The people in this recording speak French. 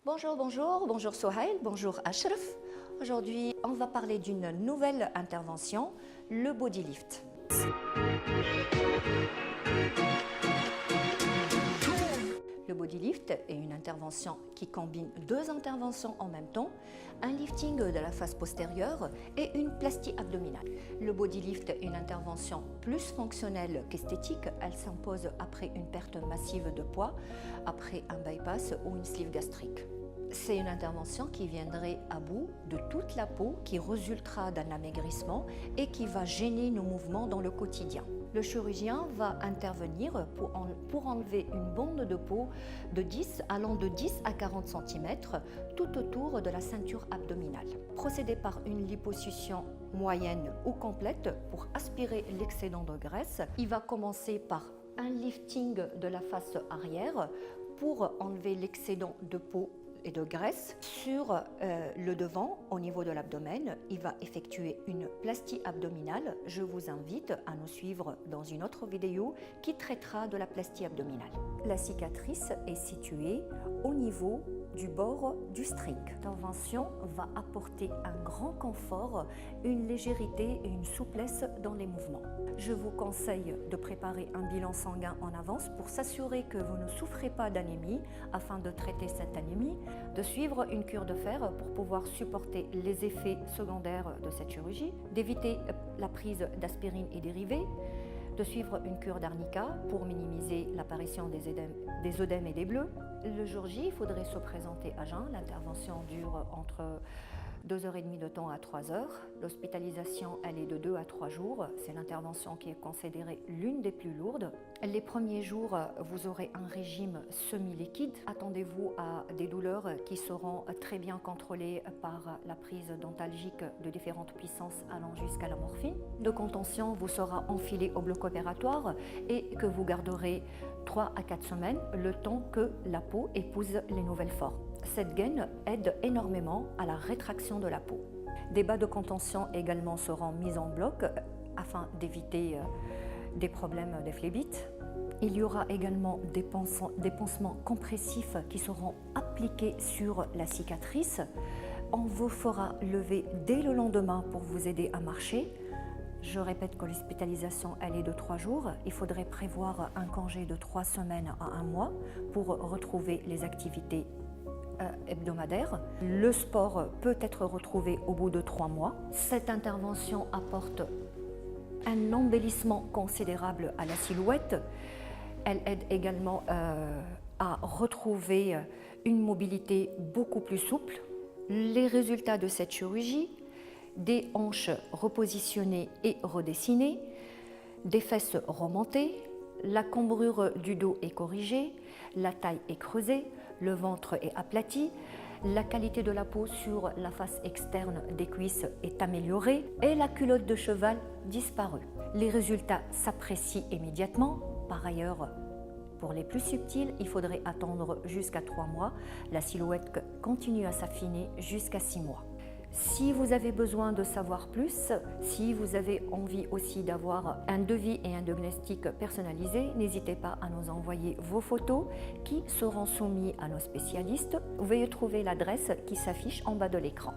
Bonjour Sohail, bonjour Ashraf. Aujourd'hui, on va parler d'une nouvelle intervention, le body lift. Le body lift est une intervention qui combine deux interventions en même temps, un lifting de la face postérieure et une plastie abdominale. Le body lift est une intervention plus fonctionnelle qu'esthétique. Elle s'impose après une perte massive de poids, après un bypass ou une sleeve gastrique. C'est une intervention qui viendrait à bout de toute la peau, qui résultera d'un amaigrissement et qui va gêner nos mouvements dans le quotidien. Le chirurgien va intervenir pour enlever une bande de peau allant de 10 à 40 cm tout autour de la ceinture abdominale. Procéder par une liposuction moyenne ou complète pour aspirer l'excédent de graisse. Il va commencer par un lifting de la face arrière pour enlever l'excédent de peau et de graisse. Sur le devant, au niveau de l'abdomen, il va effectuer une plastie abdominale. Je vous invite à nous suivre dans une autre vidéo qui traitera de la plastie abdominale. La cicatrice est située au niveau du bord du string. L'intervention va apporter un grand confort, une légèreté et une souplesse dans les mouvements. Je vous conseille de préparer un bilan sanguin en avance pour s'assurer que vous ne souffrez pas d'anémie afin de traiter cette anémie, de suivre une cure de fer pour pouvoir supporter les effets secondaires de cette chirurgie, d'éviter la prise d'aspirine et dérivés, de suivre une cure d'arnica pour minimiser l'apparition des œdèmes et des bleus. Le jour J, il faudrait se présenter à jeun. L'intervention dure entre 2h30 de temps à 3h. L'hospitalisation, elle est de 2 à 3 jours. C'est l'intervention qui est considérée l'une des plus lourdes. Les premiers jours, vous aurez un régime semi-liquide. Attendez-vous à des douleurs qui seront très bien contrôlées par la prise dentalgique de différentes puissances allant jusqu'à la morphine. De contention vous sera enfilé au bloc opératoire et que vous garderez 3 à 4 semaines, le temps que la peau épouse les nouvelles formes. Cette gaine aide énormément à la rétraction de la peau. Des bas de contention également seront mis en bloc afin d'éviter des problèmes des phlébites. Il y aura également des pansements compressifs qui seront appliqués sur la cicatrice. On vous fera lever dès le lendemain pour vous aider à marcher. Je répète que l'hospitalisation, elle est de 3 jours. Il faudrait prévoir un congé de 3 semaines à 1 mois pour retrouver les activités hebdomadaires. Le sport peut être retrouvé au bout de 3 mois. Cette intervention apporte un embellissement considérable à la silhouette. Elle aide également à retrouver une mobilité beaucoup plus souple. Les résultats de cette chirurgie: des hanches repositionnées et redessinées, des fesses remontées, la cambrure du dos est corrigée, la taille est creusée, le ventre est aplati, la qualité de la peau sur la face externe des cuisses est améliorée et la culotte de cheval disparue. Les résultats s'apprécient immédiatement. Par ailleurs, pour les plus subtils, il faudrait attendre jusqu'à 3 mois. La silhouette continue à s'affiner jusqu'à 6 mois. Si vous avez besoin de savoir plus, si vous avez envie aussi d'avoir un devis et un diagnostic personnalisé, n'hésitez pas à nous envoyer vos photos qui seront soumises à nos spécialistes. Vous pouvez trouver l'adresse qui s'affiche en bas de l'écran.